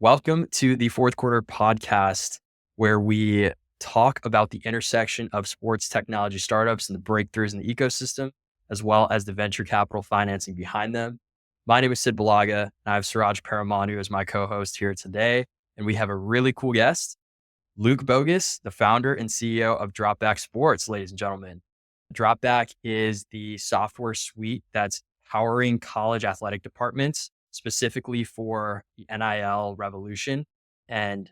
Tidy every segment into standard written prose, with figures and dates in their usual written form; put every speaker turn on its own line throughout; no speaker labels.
Welcome to the fourth quarter podcast, where we talk about the intersection of sports technology startups and the breakthroughs in the ecosystem, as well as the venture capital financing behind them. My name is Sid Balaga, and I have Suraj Paramanu as my co-host here today. And we have a really cool guest, Luke Bogus, the founder and CEO of Dropback Sports, ladies and gentlemen. Dropback is the software suite that's powering college athletic departments, specifically for the NIL revolution, and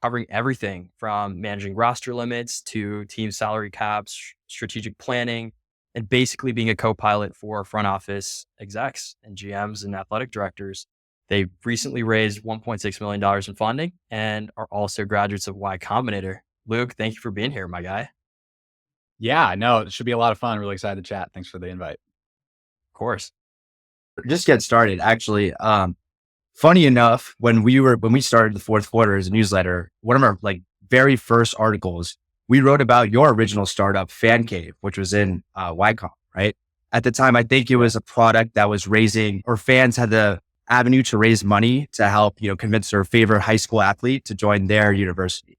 covering everything from managing roster limits to team salary caps, strategic planning, and basically being a co-pilot for front office execs and GMs and athletic directors. They recently raised $1.6 million in funding and are also graduates of Y-Combinator. Luke, thank you for being here, my guy.
Yeah, no, it should be a lot of fun. Really excited to chat. Thanks for the invite.
Of course.
Just get started. Actually, funny enough, when we started the fourth quarter as a newsletter, one of our very first articles, we wrote about your original startup, Fan Cave, which was in Y-Com, right? At the time, I think it was a product that was raising, or fans had the avenue to raise money to help, convince their favorite high school athlete to join their university.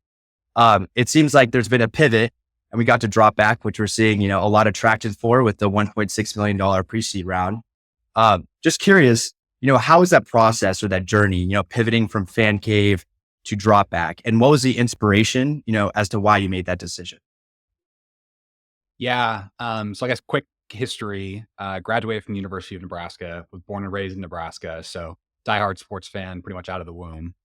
It seems like there's been a pivot, and we got to Dropback, which we're seeing, a lot of traction for with the $1.6 million pre-seed round. Just curious, how was that process or that journey, pivoting from Fan Cave to Dropback, and what was the inspiration, as to why you made that decision?
Yeah. So I guess quick history, graduated from the University of Nebraska, was born and raised in Nebraska. So diehard sports fan pretty much out of the womb.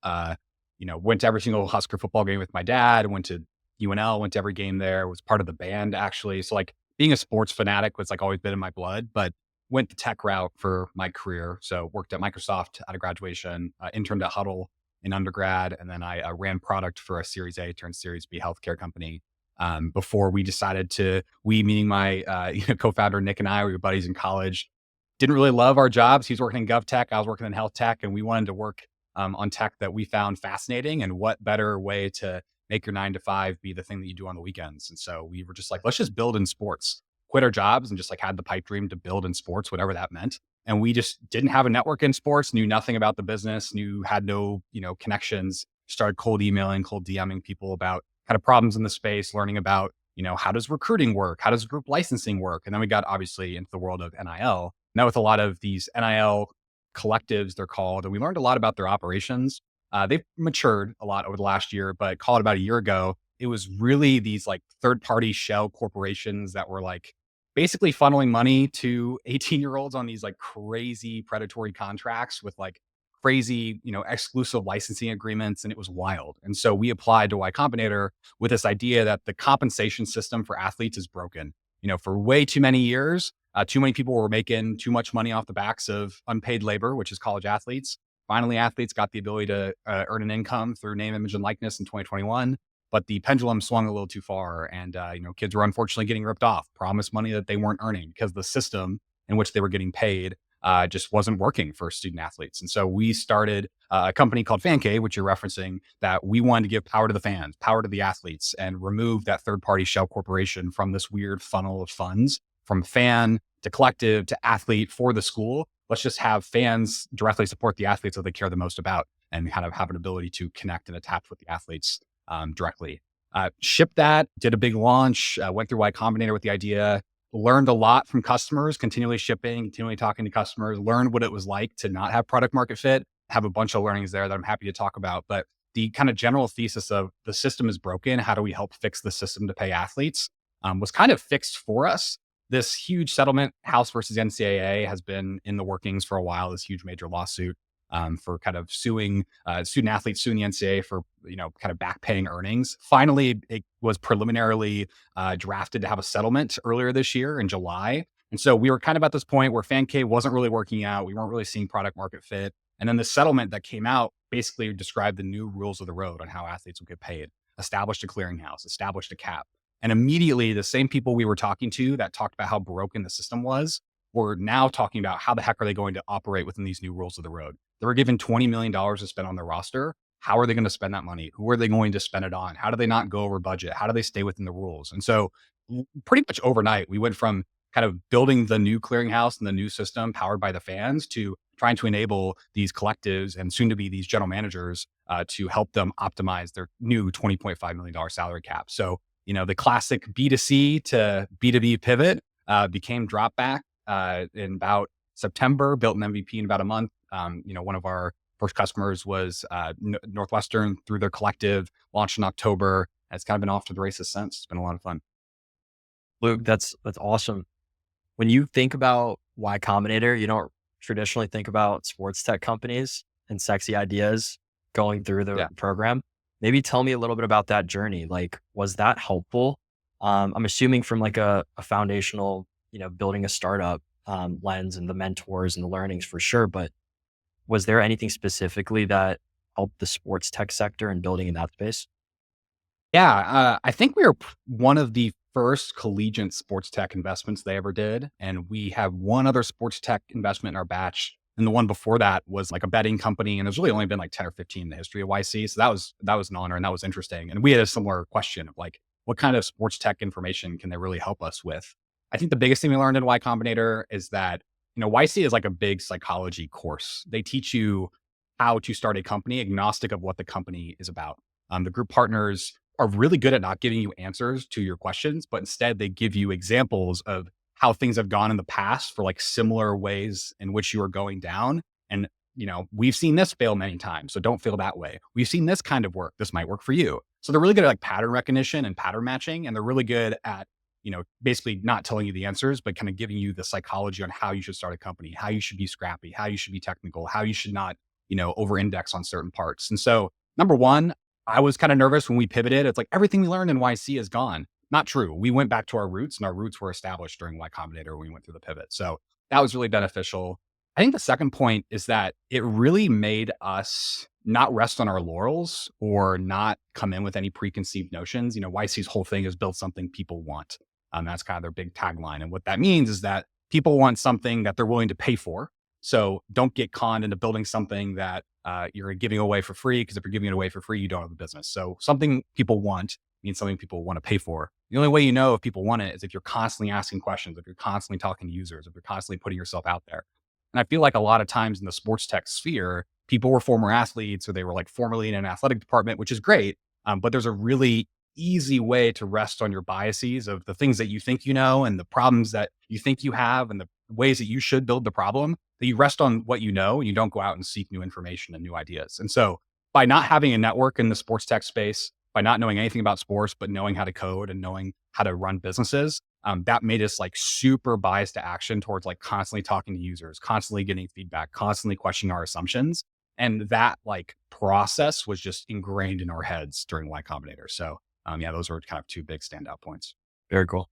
Went to every single Husker football game with my dad, went to UNL, went to every game there, was part of the band actually. So being a sports fanatic was always been in my blood, but went the tech route for my career. So worked at Microsoft out of graduation, interned at Huddle in undergrad, and then I ran product for a Series A turned Series B healthcare company. Before we decided we meaning my co-founder Nick and I, we were buddies in college, didn't really love our jobs. He was working in gov tech, I was working in health tech, and we wanted to work on tech that we found fascinating. And what better way to make your 9 to 5 be the thing that you do on the weekends? And so we were just let's just build in sports, quit our jobs, and just had the pipe dream to build in sports, whatever that meant. And we just didn't have a network in sports, knew nothing about the business, had no, connections, started cold emailing, cold DMing people about kind of problems in the space, learning about, how does recruiting work? How does group licensing work? And then we got obviously into the world of NIL. Now with a lot of these NIL collectives, they're called, and we learned a lot about their operations. They've matured a lot over the last year, but call it about a year ago, it was really these third-party shell corporations that were basically funneling money to 18-year-olds on these crazy predatory contracts with crazy, exclusive licensing agreements. And it was wild. And so we applied to Y-Combinator with this idea that the compensation system for athletes is broken. For way too many years, too many people were making too much money off the backs of unpaid labor, which is college athletes. Finally, athletes got the ability to earn an income through name, image, and likeness in 2021. But the pendulum swung a little too far, and kids were unfortunately getting ripped off, promised money that they weren't earning because the system in which they were getting paid just wasn't working for student athletes. And so we started a company called Fan Cave, which you're referencing, that we wanted to give power to the fans, power to the athletes, and remove that third-party shell corporation from this weird funnel of funds, from fan to collective to athlete for the school. Let's just have fans directly support the athletes that they care the most about and kind of have an ability to connect and attach with the athletes directly. Shipped that, did a big launch, went through Y-Combinator with the idea, learned a lot from customers, continually shipping, continually talking to customers, learned what it was like to not have product market fit, have a bunch of learnings there that I'm happy to talk about. But the kind of general thesis of the system is broken, how do we help fix the system to pay athletes, was kind of fixed for us. This huge settlement, House versus NCAA, has been in the workings for a while, this huge major lawsuit for kind of suing student athletes, suing the NCAA for, kind of back paying earnings. Finally, it was preliminarily drafted to have a settlement earlier this year in July. And so we were kind of at this point where Fan Cave wasn't really working out. We weren't really seeing product market fit. And then the settlement that came out basically described the new rules of the road on how athletes would get paid, established a clearinghouse, established a cap. And immediately the same people we were talking to that talked about how broken the system was were now talking about how the heck are they going to operate within these new rules of the road. They were given $20 million to spend on their roster. How are they going to spend that money? Who are they going to spend it on? How do they not go over budget? How do they stay within the rules? And so pretty much overnight, we went from kind of building the new clearinghouse and the new system powered by the fans to trying to enable these collectives and soon to be these general managers to help them optimize their new $20.5 million salary cap. So, the classic B2C to B2B pivot became Dropback in about September, built an MVP in about a month. One of our first customers was Northwestern through their collective, launched in October. And it's kind of been off to the races since. It's been a lot of fun.
Luke, that's awesome. When you think about Y-Combinator, you don't traditionally think about sports tech companies and sexy ideas going through the program. Maybe tell me a little bit about that journey. Like, was that helpful? I'm assuming from like a foundational, building a startup lens and the mentors and the learnings for sure. But was there anything specifically that helped the sports tech sector in building in that space?
Yeah, I think we were one of the first collegiate sports tech investments they ever did. And we have one other sports tech investment in our batch. And the one before that was like a betting company. And there's really only been like 10 or 15 in the history of YC. So that was an honor and that was interesting. And we had a similar question of like, what kind of sports tech information can they really help us with? I think the biggest thing we learned in Y Combinator is that, YC is like a big psychology course. They teach you how to start a company agnostic of what the company is about. The group partners are really good at not giving you answers to your questions, but instead they give you examples of how things have gone in the past for like similar ways in which you are going down. And, we've seen this fail many times, so don't feel that way. We've seen this kind of work. This might work for you. So they're really good at like pattern recognition and pattern matching. And they're really good at, basically not telling you the answers, but kind of giving you the psychology on how you should start a company, how you should be scrappy, how you should be technical, how you should not, over index on certain parts. And so number one, I was kind of nervous when we pivoted. It's like everything we learned in YC is gone. Not true. We went back to our roots and our roots were established during Y Combinator when we went through the pivot. So that was really beneficial. I think the second point is that it really made us not rest on our laurels or not come in with any preconceived notions. YC's whole thing is build something people want. That's kind of their big tagline. And what that means is that people want something that they're willing to pay for. So don't get conned into building something that you're giving away for free, because if you're giving it away for free, you don't have a business. So something people want means something people want to pay for. The only way you know if people want it is if you're constantly asking questions, if you're constantly talking to users, if you're constantly putting yourself out there. And I feel like a lot of times in the sports tech sphere, people were former athletes or they were like formerly in an athletic department, which is great. But there's a really easy way to rest on your biases of the things that you think you know and the problems that you think you have and the ways that you should build the problem, that you rest on what you know and you don't go out and seek new information and new ideas. And so by not having a network in the sports tech space, by not knowing anything about sports, but knowing how to code and knowing how to run businesses, that made us like super biased to action towards like constantly talking to users, constantly getting feedback, constantly questioning our assumptions. And that like process was just ingrained in our heads during Y Combinator. So those were kind of two big standout points.
Very cool.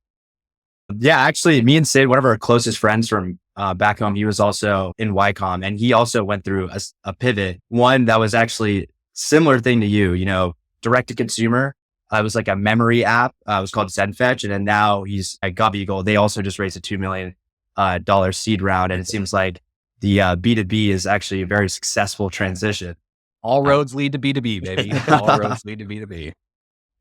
Yeah, actually, me and Sid, one of our closest friends from back home, he was also in YCom, and he also went through a pivot. One that was actually similar thing to you, direct to consumer. It was like a memory app. It was called ZenFetch, and then now he's at GovEagle. They also just raised a $2 million seed round, and it seems like the B2B is actually a very successful transition.
All roads lead to B2B, baby. All roads lead to B2B.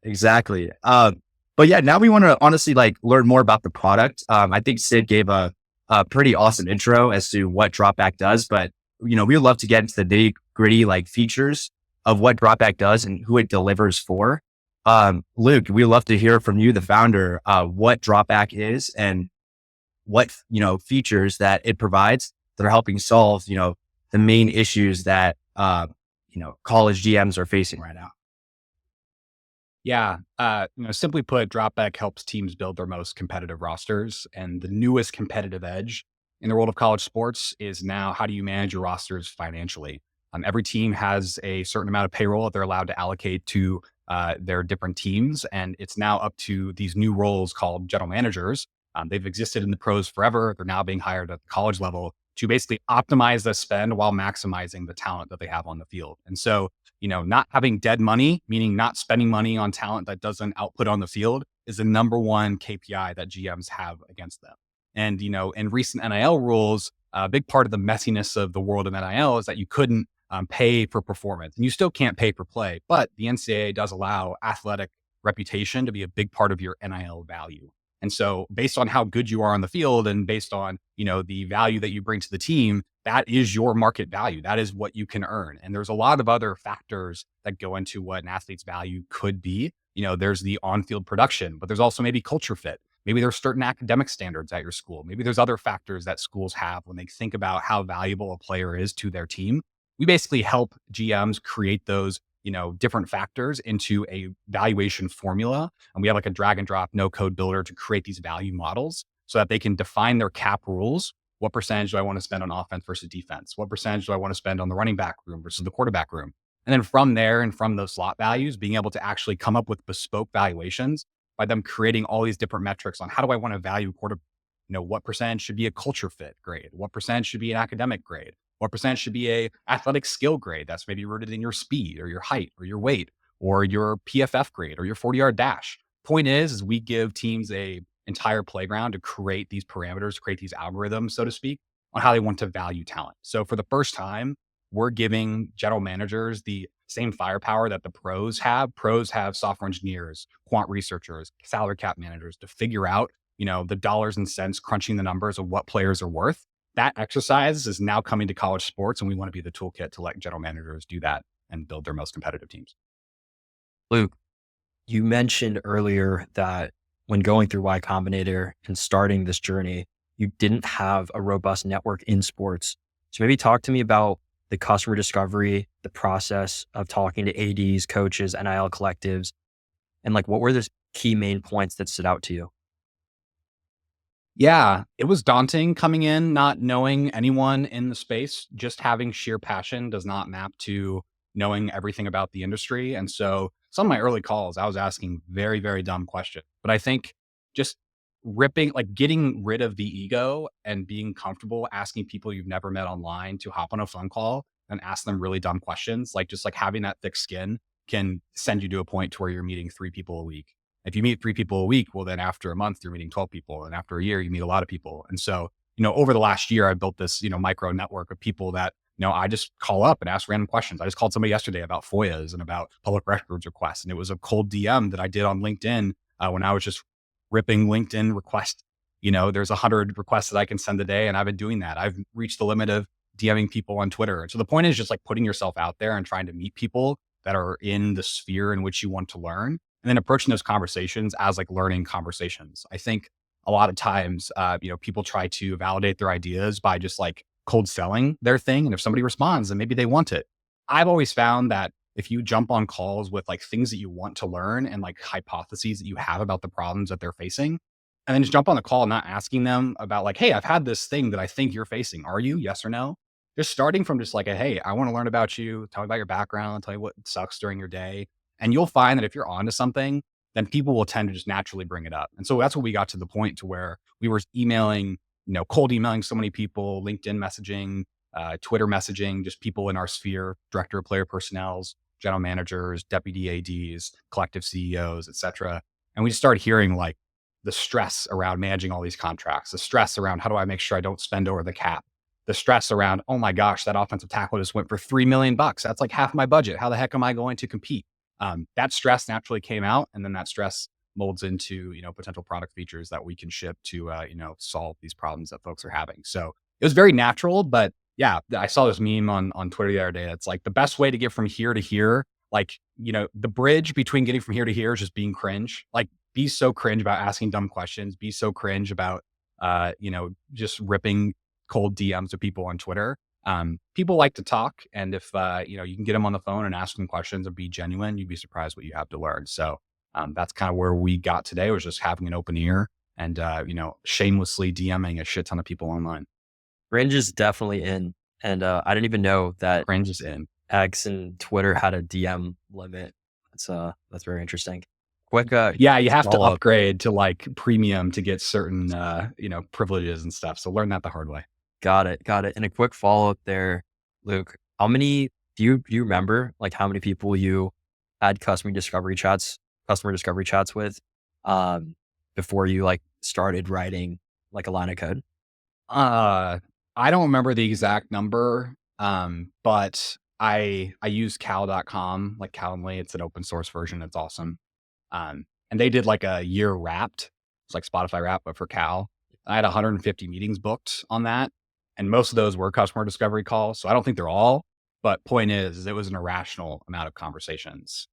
Exactly. But yeah, now we want to honestly like learn more about the product. I think Sid gave a pretty awesome intro as to what Dropback does, but we'd love to get into the nitty gritty like features of what Dropback does and who it delivers for. Luke, we'd love to hear from you, the founder, what Dropback is and what, features that it provides that are helping solve, the main issues that, college GMs are facing right now.
Yeah. Simply put, Dropback helps teams build their most competitive rosters. And the newest competitive edge in the world of college sports is now how do you manage your rosters financially? Every team has a certain amount of payroll that they're allowed to allocate to their different teams. And it's now up to these new roles called general managers. They've existed in the pros forever. They're now being hired at the college level to basically optimize the spend while maximizing the talent that they have on the field. And so, not having dead money, meaning not spending money on talent that doesn't output on the field, is the number one KPI that GMs have against them. And, in recent NIL rules, a big part of the messiness of the world of NIL is that you couldn't pay for performance, and you still can't pay for play, but the NCAA does allow athletic reputation to be a big part of your NIL value. And so based on how good you are on the field and based on, the value that you bring to the team, that is your market value. That is what you can earn. And there's a lot of other factors that go into what an athlete's value could be. There's the on-field production, but there's also maybe culture fit. Maybe there's certain academic standards at your school. Maybe there's other factors that schools have when they think about how valuable a player is to their team. We basically help GMs create those, different factors into a valuation formula. And we have like a drag and drop no code builder to create these value models so that they can define their cap rules. What percentage do I want to spend on offense versus defense? What percentage do I want to spend on the running back room versus the quarterback room? And then from there and from those slot values, being able to actually come up with bespoke valuations by them creating all these different metrics on how do I want to value what percentage should be a culture fit grade? What percentage should be an academic grade? What percentage should be a athletic skill grade that's maybe rooted in your speed or your height or your weight or your PFF grade or your 40-yard dash? Point is we give teams a entire playground to create these parameters, create these algorithms, so to speak, on how they want to value talent. So for the first time, we're giving general managers the same firepower that the pros have. Pros have software engineers, quant researchers, salary cap managers to figure out, the dollars and cents, crunching the numbers of what players are worth. That exercise is now coming to college sports, and we want to be the toolkit to let general managers do that and build their most competitive teams.
Luke, you mentioned earlier that when going through Y-Combinator and starting this journey, you didn't have a robust network in sports. So maybe talk to me about the customer discovery, the process of talking to ADs, coaches, NIL collectives, and like what were the key main points that stood out to you?
Yeah, it was daunting coming in, not knowing anyone in the space. Just having sheer passion does not map to knowing everything about the industry. And so some of my early calls, I was asking very, very dumb questions. But I think just getting rid of the ego and being comfortable asking people you've never met online to hop on a phone call and ask them really dumb questions, just having that thick skin can send you to a point to where you're meeting 3 people a week. If you meet 3 people a week, well, then after a month, you're meeting 12 people. And after a year, you meet a lot of people. And so, over the last year, I built this, micro network of people that, I just call up and ask random questions. I just called somebody yesterday about FOIAs and about public records requests. And it was a cold DM that I did on LinkedIn when I was just ripping LinkedIn requests. There's 100 requests that I can send a day. And I've been doing that. I've reached the limit of DMing people on Twitter. And so the point is just putting yourself out there and trying to meet people that are in the sphere in which you want to learn. And then approaching those conversations as learning conversations. I think a lot of times, people try to validate their ideas by just cold selling their thing. And if somebody responds, then maybe they want it. I've always found that if you jump on calls with things that you want to learn and hypotheses that you have about the problems that they're facing, and then just jump on the call, not asking them about hey, I've had this thing that I think you're facing. Are you? Yes or no? Just starting from just hey, I want to learn about you. Tell me about your background. Tell me what sucks during your day. And you'll find that if you're onto something, then people will tend to just naturally bring it up. And so that's what we got to the point to where we were emailing, cold emailing so many people, LinkedIn messaging, Twitter messaging, just people in our sphere, director of player personnels, general managers, deputy ADs, collective CEOs, et cetera. And we just started hearing the stress around managing all these contracts, the stress around how do I make sure I don't spend over the cap, the stress around, oh my gosh, that offensive tackle just went for $3 million. That's half my budget. How the heck am I going to compete? That stress naturally came out, and then that stress molds into, potential product features that we can ship to, solve these problems that folks are having. So it was very natural, but yeah, I saw this meme on Twitter the other day. It's the best way to get from here to here, the bridge between getting from here to here is just being cringe. Be so cringe about asking dumb questions, be so cringe about, just ripping cold DMs to people on Twitter. People like to talk. And if, you can get them on the phone and ask them questions and be genuine, you'd be surprised what you have to learn. So that's kind of where we got today, was just having an open ear and, shamelessly DMing a shit ton of people online.
Cringe is definitely in. And I didn't even know that
Cringe is in.
X and Twitter had a DM limit. That's very interesting. Quick,
yeah, you have to upgrade to premium to get certain, privileges and stuff. So learn that the hard way.
Got it. And a quick follow-up there, Luke, how many, do you remember how many people you had customer discovery chats with, before you started writing a line of code?
I don't remember the exact number. But I use cal.com, Calendly. It's an open source version. It's awesome. And they did a year wrapped. It's like Spotify Wrap, but for Cal. I had 150 meetings booked on that. And most of those were customer discovery calls. So I don't think they're all, but point is it was an irrational amount of conversations.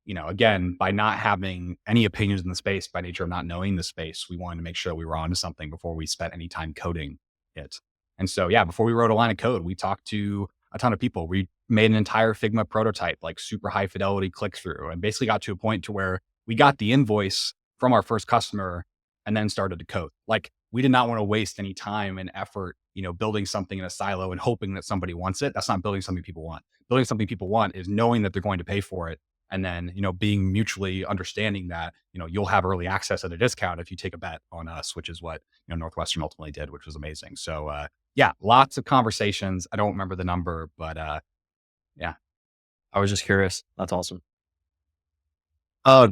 Again, by not having any opinions in the space, by nature of not knowing the space, we wanted to make sure we were onto something before we spent any time coding it. And so, yeah, before we wrote a line of code, we talked to a ton of people. We made an entire Figma prototype, like super high fidelity click through, and basically got to a point to where we got the invoice from our first customer and then started to code. Like, we did not want to waste any time and effort, building something in a silo and hoping that somebody wants it. That's not building something people want. Building something people want is knowing that they're going to pay for it. And then, being mutually understanding that, you'll have early access at a discount if you take a bet on us, which is what, Northwestern ultimately did, which was amazing. So, yeah, lots of conversations. I don't remember the number, but yeah.
I was just curious. That's awesome.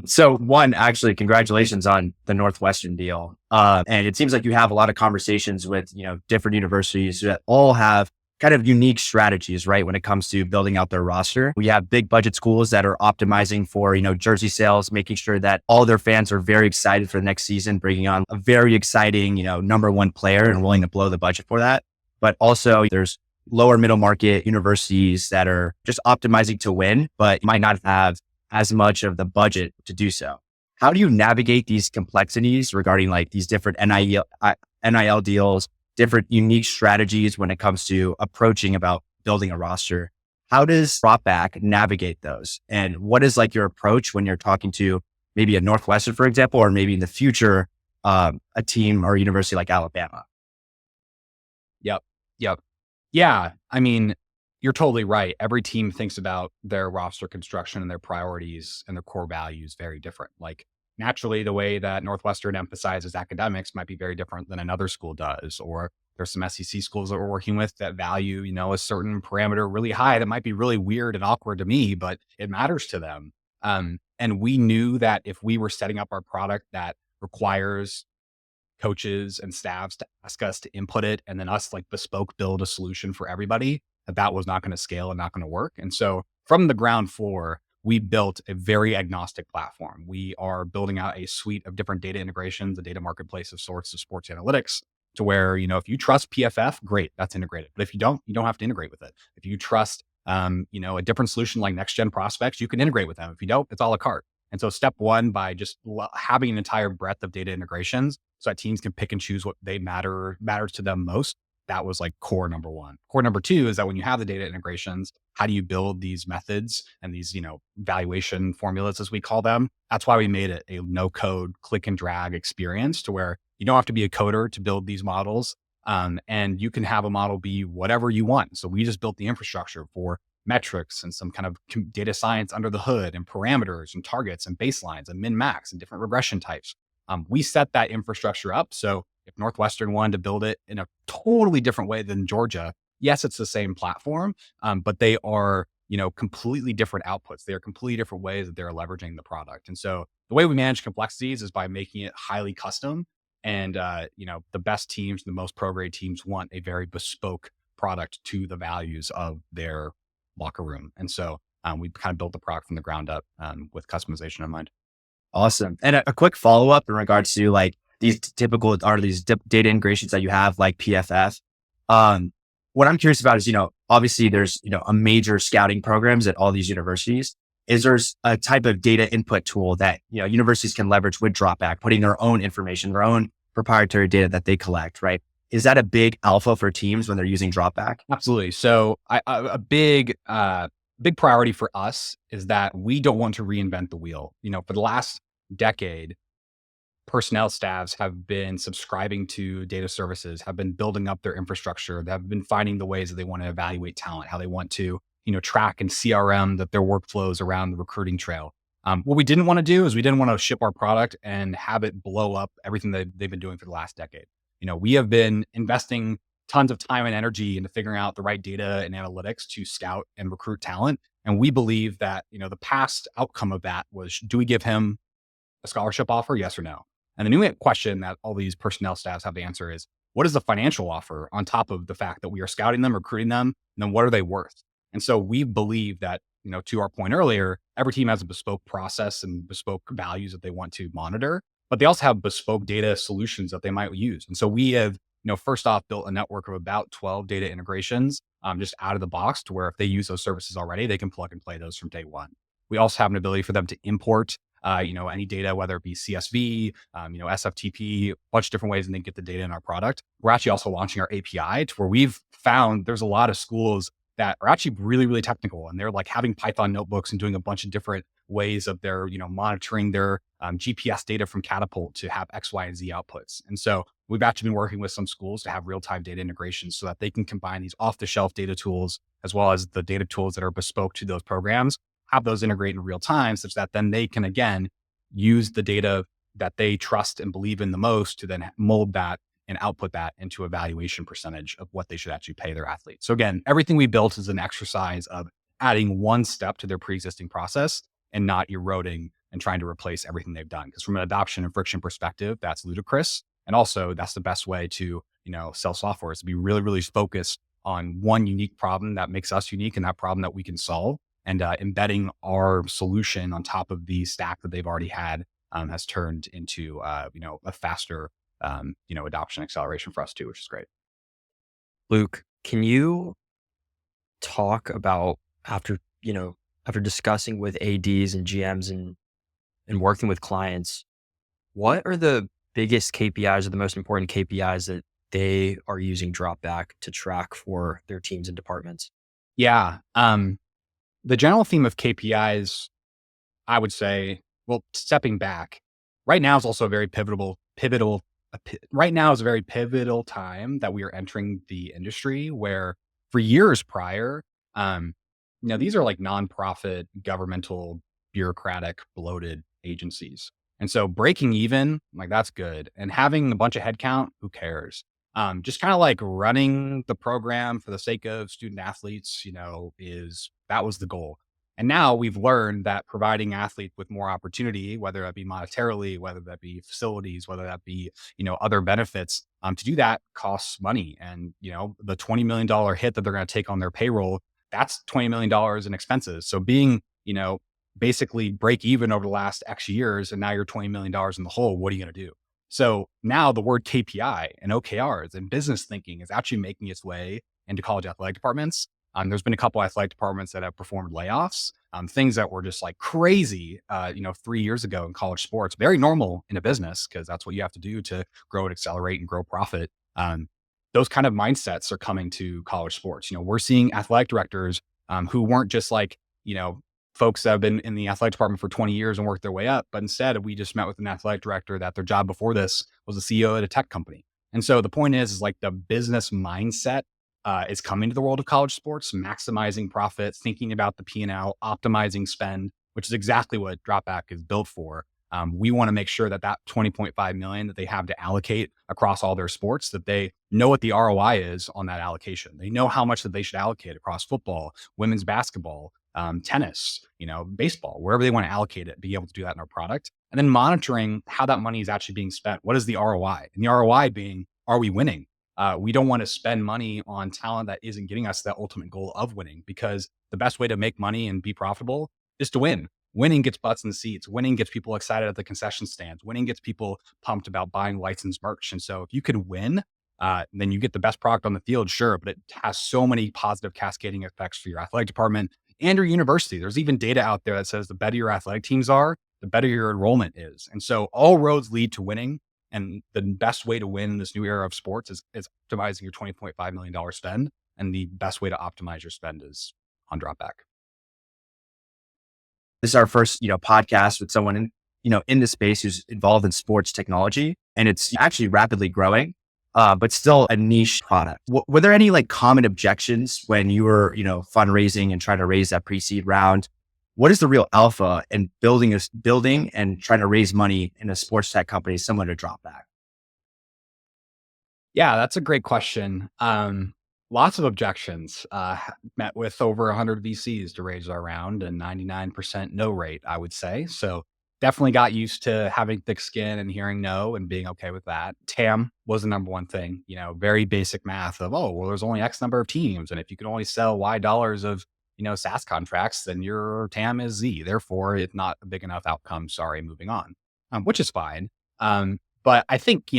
So one, actually, congratulations on the Northwestern deal. And it seems like you have a lot of conversations with, different universities that all have kind of unique strategies, right? When it comes to building out their roster. We have big budget schools that are optimizing for, jersey sales, making sure that all their fans are very excited for the next season, bringing on a very exciting, number one player and willing to blow the budget for that. But also there's lower middle market universities that are just optimizing to win, but might not have as much of the budget to do so. How do you navigate these complexities regarding like these different NIL deals, different unique strategies when it comes to approaching about building a roster? How does Dropback navigate those? And what is like your approach when you're talking to maybe a Northwestern, for example, or maybe in the future, a team or university like Alabama?
Yep. Yeah. I mean, you're totally right. Every team thinks about their roster construction and their priorities and their core values very different. Like, naturally, the way that Northwestern emphasizes academics might be very different than another school does. Or there's some SEC schools that we're working with that value, a certain parameter really high that might be really weird and awkward to me, but it matters to them. And we knew that if we were setting up our product that requires coaches and staffs to ask us to input it and then us like bespoke build a solution for everybody, that was not going to scale and not going to work. And so from the ground floor, we built a very agnostic platform. We are building out a suite of different data integrations, a data marketplace of sorts of sports analytics to where, if you trust PFF, great, that's integrated. But if you don't have to integrate with it. If you trust, a different solution like next gen prospects, you can integrate with them. If you don't, it's a la carte. And so step one, by just having an entire breadth of data integrations so that teams can pick and choose what matters to them most. That was like core number one. Core number two is that when you have the data integrations, how do you build these methods and these, valuation formulas, as we call them? That's why we made it a no code, click and drag experience to where you don't have to be a coder to build these models. And you can have a model be whatever you want. So we just built the infrastructure for metrics and some kind of data science under the hood and parameters and targets and baselines and min max and different regression types. We set that infrastructure up. So if Northwestern wanted to build it in a totally different way than Georgia, yes, it's the same platform, but they are, completely different outputs. They are completely different ways that they're leveraging the product. And so the way we manage complexities is by making it highly custom. And, the best teams, the most pro-grade teams want a very bespoke product to the values of their locker room. And so we kind of built the product from the ground up with customization in mind.
Awesome. And a quick follow-up in regards to like these typical data integrations that you have like PFF. What I'm curious about is, obviously there's, a major scouting programs at all these universities. Is there a type of data input tool that, universities can leverage with Dropback, putting their own information, their own proprietary data that they collect, right? Is that a big alpha for teams when they're using Dropback?
Absolutely. So a big priority for us is that we don't want to reinvent the wheel. For the last decade, personnel staffs have been subscribing to data services, have been building up their infrastructure, that have been finding the ways that they want to evaluate talent, how they want to, track and CRM that their workflows around the recruiting trail. What we didn't want to do is we didn't want to ship our product and have it blow up everything that they've been doing for the last decade. We have been investing tons of time and energy into figuring out the right data and analytics to scout and recruit talent. And we believe that, the past outcome of that was, do we give him a scholarship offer? Yes or no? And the new question that all these personnel staffs have to answer is, what is the financial offer on top of the fact that we are scouting them, recruiting them, and then what are they worth? And so we believe that, to our point earlier, every team has a bespoke process and bespoke values that they want to monitor. but they also have bespoke data solutions that they might use. And so we have, first off, built a network of about 12 data integrations just out of the box to where if they use those services already, they can plug and play those from day one. We also have an ability for them to import, any data, whether it be CSV, SFTP, a bunch of different ways, and they get the data in our product. We're actually also launching our API to where we've found there's a lot of schools that are actually really, really technical, and they're like having Python notebooks and doing a bunch of different ways of their, monitoring their GPS data from Catapult to have X, Y, and Z outputs. And so we've actually been working with some schools to have real-time data integrations so that they can combine these off-the-shelf data tools as well as the data tools that are bespoke to those programs, have those integrate in real time such that then they can, again, use the data that they trust and believe in the most to then mold that and output that into a valuation percentage of what they should actually pay their athletes. So again, everything we built is an exercise of adding one step to their pre-existing process and not eroding and trying to replace everything they've done. Because from an adoption and friction perspective, that's ludicrous. And also that's the best way to, sell software is to be really, really focused on one unique problem that makes us unique and that problem that we can solve. And embedding our solution on top of the stack that they've already had has turned into, a faster, adoption acceleration for us too, which is great.
Luke, can you talk about after discussing with ADs and GMs and working with clients, what are the biggest KPIs or the most important KPIs that they are using Dropback to track for their teams and departments?
Yeah. The general theme of KPIs, I would say, well, stepping back, right now is also a very right now is a very pivotal time that we are entering the industry where for years prior, these are like nonprofit, governmental, bureaucratic, bloated agencies. And so breaking even, like that's good. And having a bunch of headcount, who cares? Just kind of like running the program for the sake of student athletes, that was the goal. And now we've learned that providing athletes with more opportunity, whether that be monetarily, whether that be facilities, whether that be, other benefits, to do that costs money. And, the $20 million hit that they're going to take on their payroll, that's $20 million in expenses. So being, basically break even over the last X years, and now you're $20 million in the hole, what are you going to do? So now the word KPI and OKRs and business thinking is actually making its way into college athletic departments. There's been a couple athletic departments that have performed layoffs, things that were just like crazy, 3 years ago in college sports, very normal in a business because that's what you have to do to grow and accelerate and grow profit. Those kind of mindsets are coming to college sports. We're seeing athletic directors who weren't just like, folks that have been in the athletic department for 20 years and worked their way up. But instead, we just met with an athletic director that their job before this was a CEO at a tech company. And so the point is like the business mindset is coming to the world of college sports, maximizing profit, thinking about the P&L, optimizing spend, which is exactly what Dropback is built for. We want to make sure that 20.5 million that they have to allocate across all their sports, that they know what the ROI is on that allocation. They know how much that they should allocate across football, women's basketball, tennis, baseball, wherever they want to allocate it, be able to do that in our product. And then monitoring how that money is actually being spent. What is the ROI? And the ROI being, are we winning? We don't want to spend money on talent that isn't getting us that ultimate goal of winning, because the best way to make money and be profitable is to win. Winning gets butts in the seats. Winning gets people excited at the concession stands. Winning gets people pumped about buying licensed merch. And so if you can win, then you get the best product on the field, sure, but it has so many positive cascading effects for your athletic department and your university. There's even data out there that says the better your athletic teams are, the better your enrollment is. And so all roads lead to winning. And the best way to win in this new era of sports is optimizing your $20.5 million spend. And the best way to optimize your spend is on Dropback.
This is our first, podcast with someone in the space who's involved in sports technology, and it's actually rapidly growing, but still a niche product. Were there any like common objections when you were, fundraising and trying to raise that pre-seed round? What is the real alpha in building and trying to raise money in a sports tech company similar to Dropback?
Yeah, that's a great question. Lots of objections. Met with over 100 VCs to raise our round and 99% no rate, I would say. So definitely got used to having thick skin and hearing no and being okay with that. TAM was the number one thing, very basic math of, there's only X number of teams. And if you can only sell Y dollars of, SaaS contracts, then your TAM is Z. Therefore, it's not a big enough outcome. Sorry, moving on, which is fine. But I think,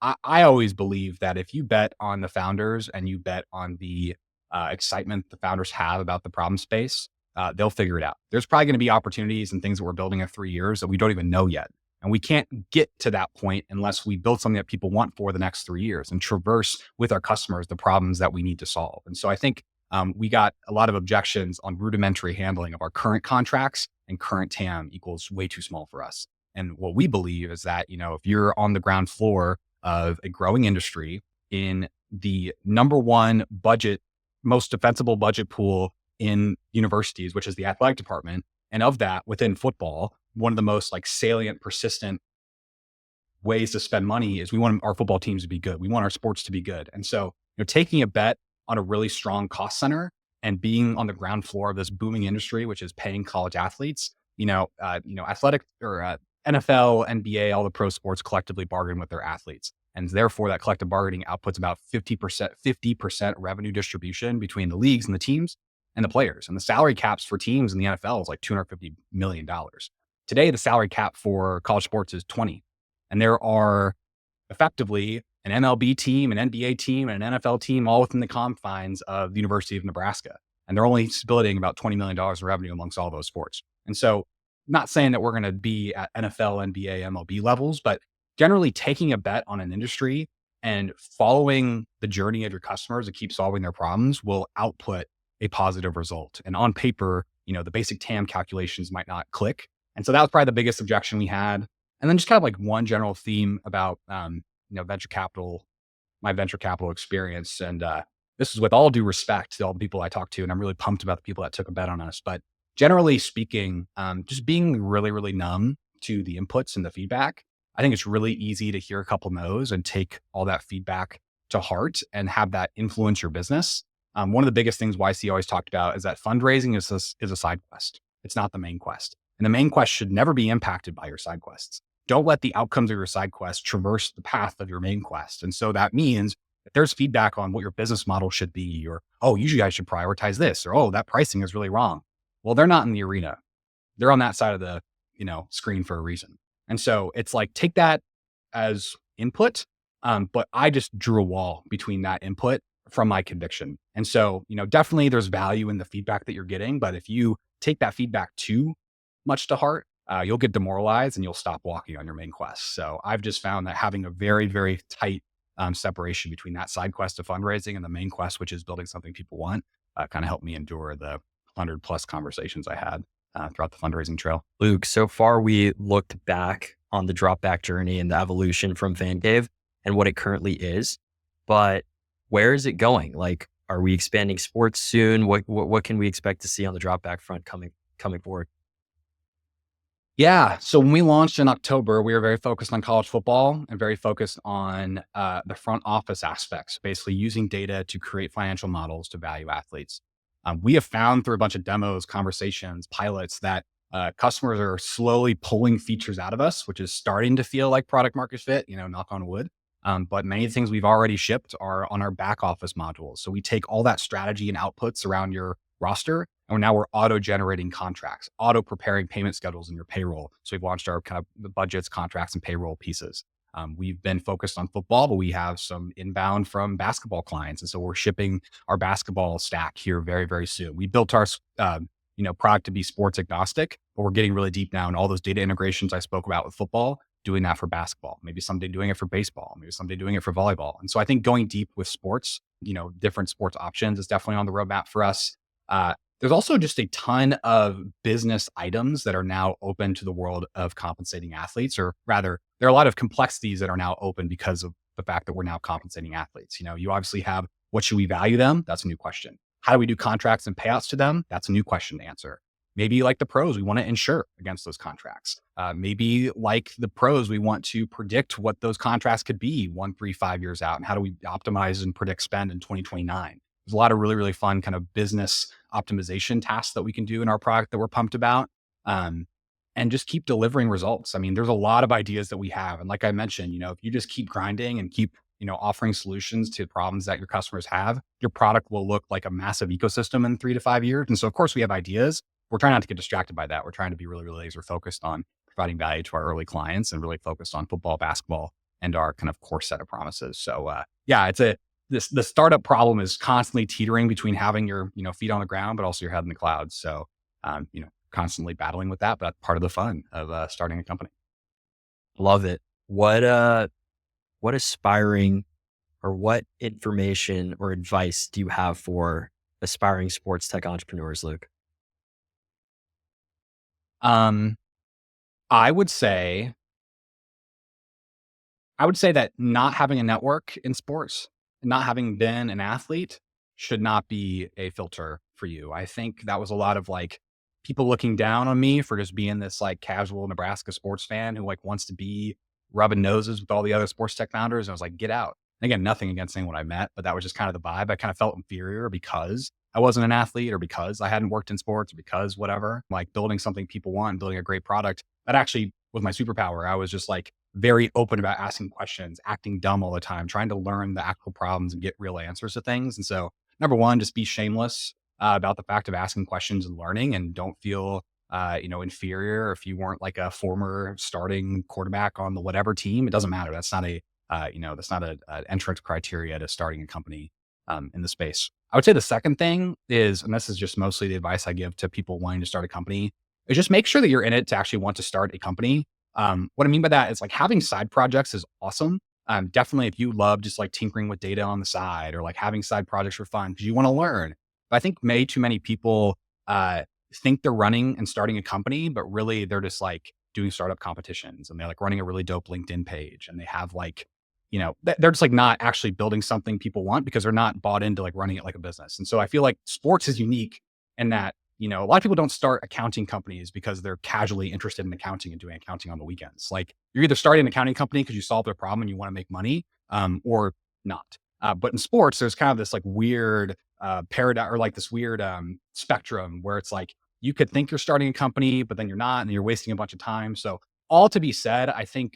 I always believe that if you bet on the founders and you bet on the excitement the founders have about the problem space, they'll figure it out. There's probably going to be opportunities and things that we're building in 3 years that we don't even know yet. And we can't get to that point unless we build something that people want for the next 3 years and traverse with our customers the problems that we need to solve. And so I think we got a lot of objections on rudimentary handling of our current contracts, and current TAM equals way too small for us. And what we believe is that, if you're on the ground floor of a growing industry in the number one budget, most defensible budget pool in universities, which is the athletic department, and of that within football, one of the most salient, persistent ways to spend money is we want our football teams to be good. We want our sports to be good. And so, taking a bet on a really strong cost center and being on the ground floor of this booming industry, which is paying college athletes, athletic or NFL, NBA, all the pro sports collectively bargain with their athletes. And therefore that collective bargaining outputs about 50% revenue distribution between the leagues and the teams and the players. And the salary caps for teams in the NFL is like $250 million. Today, the salary cap for college sports is 20. And there are effectively an MLB team, an NBA team, and an NFL team all within the confines of the University of Nebraska. And they're only splitting about $20 million in revenue amongst all those sports. And so, not saying that we're going to be at NFL, NBA, MLB levels, but generally taking a bet on an industry and following the journey of your customers to keep solving their problems will output a positive result. And on paper, the basic TAM calculations might not click. And so that was probably the biggest objection we had. And then just kind of like one general theme about, venture capital, my venture capital experience. And this is with all due respect to all the people I talked to. And I'm really pumped about the people that took a bet on us. But generally speaking, just being really, really numb to the inputs and the feedback. I think it's really easy to hear a couple no's and take all that feedback to heart and have that influence your business. One of the biggest things YC always talked about is that fundraising is a side quest. It's not the main quest. And the main quest should never be impacted by your side quests. Don't let the outcomes of your side quest traverse the path of your main quest. And so that means if there's feedback on what your business model should be, or, oh, you guys should prioritize this, or, oh, that pricing is really wrong. Well, they're not in the arena. They're on that side of the, screen for a reason. And so it's like, take that as input. But I just drew a wall between that input from my conviction. And so, definitely there's value in the feedback that you're getting, but if you take that feedback too much to heart, you'll get demoralized and you'll stop walking on your main quest. So I've just found that having a very, very tight separation between that side quest of fundraising and the main quest, which is building something people want, kind of helped me endure the 100+ conversations I had throughout the fundraising trail.
Luke, so far we looked back on the Dropback journey and the evolution from Fan Cave and what it currently is, but where is it going? Like, are we expanding sports soon? What can we expect to see on the Dropback front coming forward?
Yeah. So when we launched in October, we were very focused on college football and very focused on the front office aspects, basically using data to create financial models to value athletes. We have found through a bunch of demos, conversations, pilots that customers are slowly pulling features out of us, which is starting to feel like product market fit, knock on wood. But many things we've already shipped are on our back office modules. So we take all that strategy and outputs around your roster, and now we're auto-generating contracts, auto-preparing payment schedules in your payroll. So we've launched our kind of the budgets, contracts, and payroll pieces. We've been focused on football, but we have some inbound from basketball clients. And so we're shipping our basketball stack here very, very soon. We built our product to be sports agnostic, but we're getting really deep now in all those data integrations I spoke about with football, doing that for basketball, maybe someday doing it for baseball, maybe someday doing it for volleyball. And so I think going deep with sports, different sports options is definitely on the roadmap for us. There's also just a ton of business items that are now open to the world of compensating athletes, or rather, there are a lot of complexities that are now open because of the fact that we're now compensating athletes. You obviously have, what should we value them? That's a new question. How do we do contracts and payouts to them? That's a new question to answer. Maybe like the pros, we want to insure against those contracts. Maybe like the pros, we want to predict what those contracts could be 1, 3, 5 years out. And how do we optimize and predict spend in 2029? There's a lot of really, really fun kind of business optimization tasks that we can do in our product that we're pumped about, and just keep delivering results. I mean, there's a lot of ideas that we have. And like I mentioned, if you just keep grinding and keep, offering solutions to problems that your customers have, your product will look like a massive ecosystem in 3 to 5 years. And so of course we have ideas. We're trying not to get distracted by that. We're trying to be really, really laser focused on providing value to our early clients and really focused on football, basketball, and our kind of core set of promises. So yeah, the startup problem is constantly teetering between having your, feet on the ground, but also your head in the clouds. So, constantly battling with that, but that's part of the fun of starting a company.
Love it. What aspiring or what information or advice do you have for aspiring sports tech entrepreneurs, Luke?
Um, I would say that not having a network in sports, not having been an athlete should not be a filter for you. I think that was a lot of like people looking down on me for just being this like casual Nebraska sports fan who like wants to be rubbing noses with all the other sports tech founders. And I was like, get out. And again, nothing against anyone I met, but that was just kind of the vibe. I kind of felt inferior because I wasn't an athlete or because I hadn't worked in sports or because whatever, like building something people want, building a great product. That actually was my superpower. I was just like very open about asking questions, acting dumb all the time, trying to learn the actual problems and get real answers to things. And so, number one, just be shameless about the fact of asking questions and learning, and don't feel inferior if you weren't like a former starting quarterback on the whatever team. It doesn't matter. That's not a entrance criteria to starting a company in the space. I would say the second thing is, and this is just mostly the advice I give to people wanting to start a company, is just make sure that you're in it to actually want to start a company. What I mean by that is like having side projects is awesome. Definitely if you love just like tinkering with data on the side or like having side projects for fun because you want to learn. But I think way too many people think they're running and starting a company, but really they're just like doing startup competitions and they're like running a really dope LinkedIn page and they have like, they're just like not actually building something people want because they're not bought into like running it like a business. And so I feel like sports is unique in that, a lot of people don't start accounting companies because they're casually interested in accounting and doing accounting on the weekends. Like you're either starting an accounting company because you solved their problem and you want to make money, or not. But in sports, there's kind of this like weird paradigm or like this weird spectrum where it's like you could think you're starting a company, but then you're not, and you're wasting a bunch of time. So all to be said, I think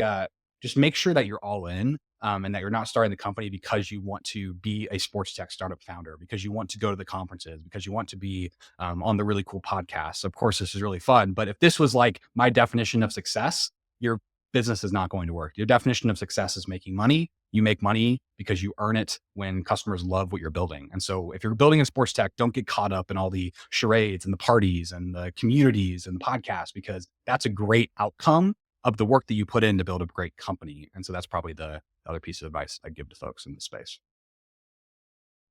just make sure that you're all in. And that you're not starting the company because you want to be a sports tech startup founder, because you want to go to the conferences, because you want to be on the really cool podcasts. Of course, this is really fun. But if this was like my definition of success, your business is not going to work. Your definition of success is making money. You make money because you earn it when customers love what you're building. And so if you're building a sports tech, don't get caught up in all the charades and the parties and the communities and the podcasts, because that's a great outcome of the work that you put in to build a great company. And so that's probably the other piece of advice I give to folks in this space.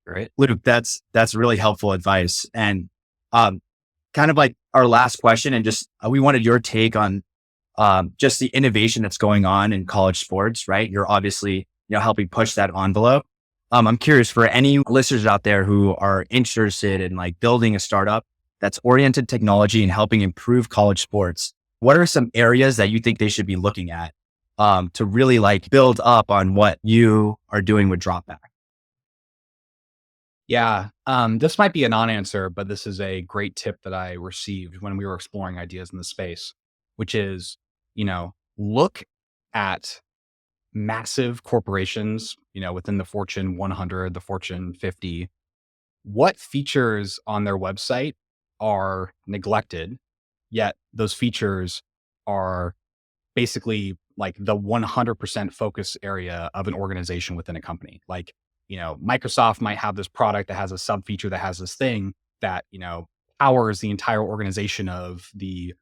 Great.
Luke, that's really helpful advice. And kind of like our last question, and just we wanted your take on just the innovation that's going on in college sports, right? You're obviously, helping push that envelope. I'm curious for any listeners out there who are interested in like building a startup that's oriented technology and helping improve college sports. What are some areas that you think they should be looking at to really like build up on what you are doing with Dropback?
Yeah. This might be a non-answer, but this is a great tip that I received when we were exploring ideas in the space, which is, look at massive corporations, within the Fortune 100, the Fortune 50. What features on their website are neglected, yet those features are basically like the 100% focus area of an organization within a company. Like, Microsoft might have this product that has a sub feature that has this thing that, powers the entire organization of the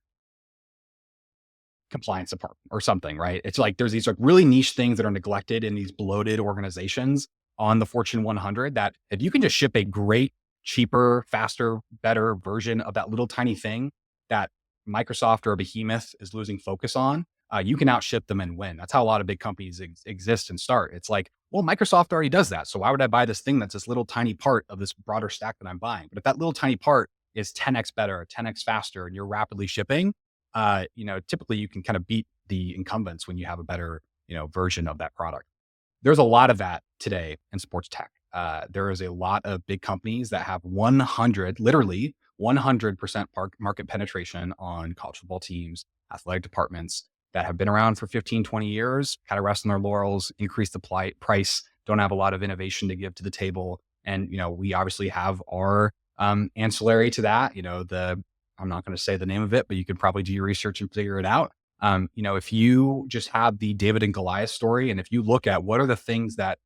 compliance department or something, right? It's like there's these like really niche things that are neglected in these bloated organizations on the Fortune 100 that if you can just ship a great, cheaper, faster, better version of that little tiny thing that Microsoft or a behemoth is losing focus on, you can outship them and win. That's how a lot of big companies exist and start. It's like, well, Microsoft already does that. So why would I buy this thing that's this little tiny part of this broader stack that I'm buying? But if that little tiny part is 10x better, 10x faster, and you're rapidly shipping, typically you can kind of beat the incumbents when you have a better, version of that product. There's a lot of that today in sports tech. There is a lot of big companies that have literally 100% market penetration on college football teams, athletic departments that have been around for 15, 20 years, kind of rest on their laurels, increase the price, don't have a lot of innovation to give to the table. And, we obviously have our ancillary to that, I'm not going to say the name of it, but you could probably do your research and figure it out. If you just have the David and Goliath story, and if you look at what are the things that,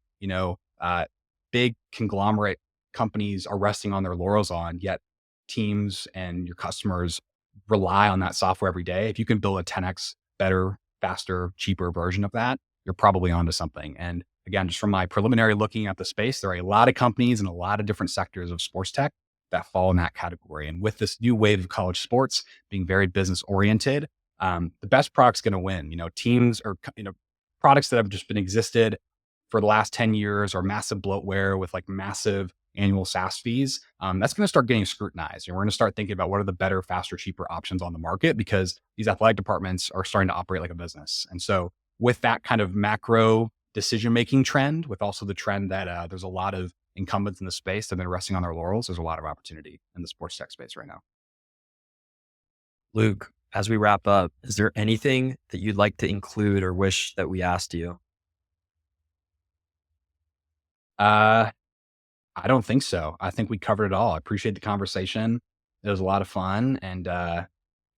big conglomerate companies are resting on their laurels on, yet teams and your customers rely on that software every day. If you can build a 10x better, faster, cheaper version of that, you're probably onto something. And again, just from my preliminary looking at the space, there are a lot of companies and a lot of different sectors of sports tech that fall in that category. And with this new wave of college sports being very business oriented, the best product's going to win. Teams or products that have just been existed for the last 10 years or massive bloatware with like massive annual SaaS fees, that's going to start getting scrutinized. And we're going to start thinking about what are the better, faster, cheaper options on the market, because these athletic departments are starting to operate like a business. And so with that kind of macro decision-making trend, with also the trend that there's a lot of incumbents in the space that have been resting on their laurels, there's a lot of opportunity in the sports tech space right now.
Luke, as we wrap up, is there anything that you'd like to include or wish that we asked you?
I don't think so. I think we covered it all. I appreciate the conversation. It was a lot of fun. And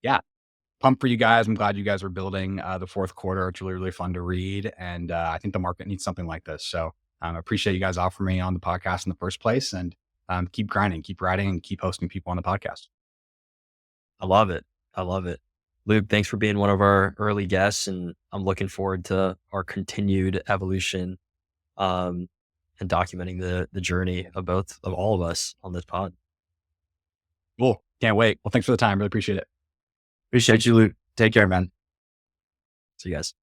yeah, pumped for you guys. I'm glad you guys are building the fourth quarter. It's really, really fun to read. And I think the market needs something like this. So I appreciate you guys offering me on the podcast in the first place. And keep grinding, keep writing, and keep hosting people on the podcast.
I love it. I love it. Luke, thanks for being one of our early guests. And I'm looking forward to our continued evolution and documenting the journey of all of us on this pod.
Cool. Can't wait. Well, thanks for the time. Really appreciate it.
Appreciate you, Luke. Take care, man.
See you guys.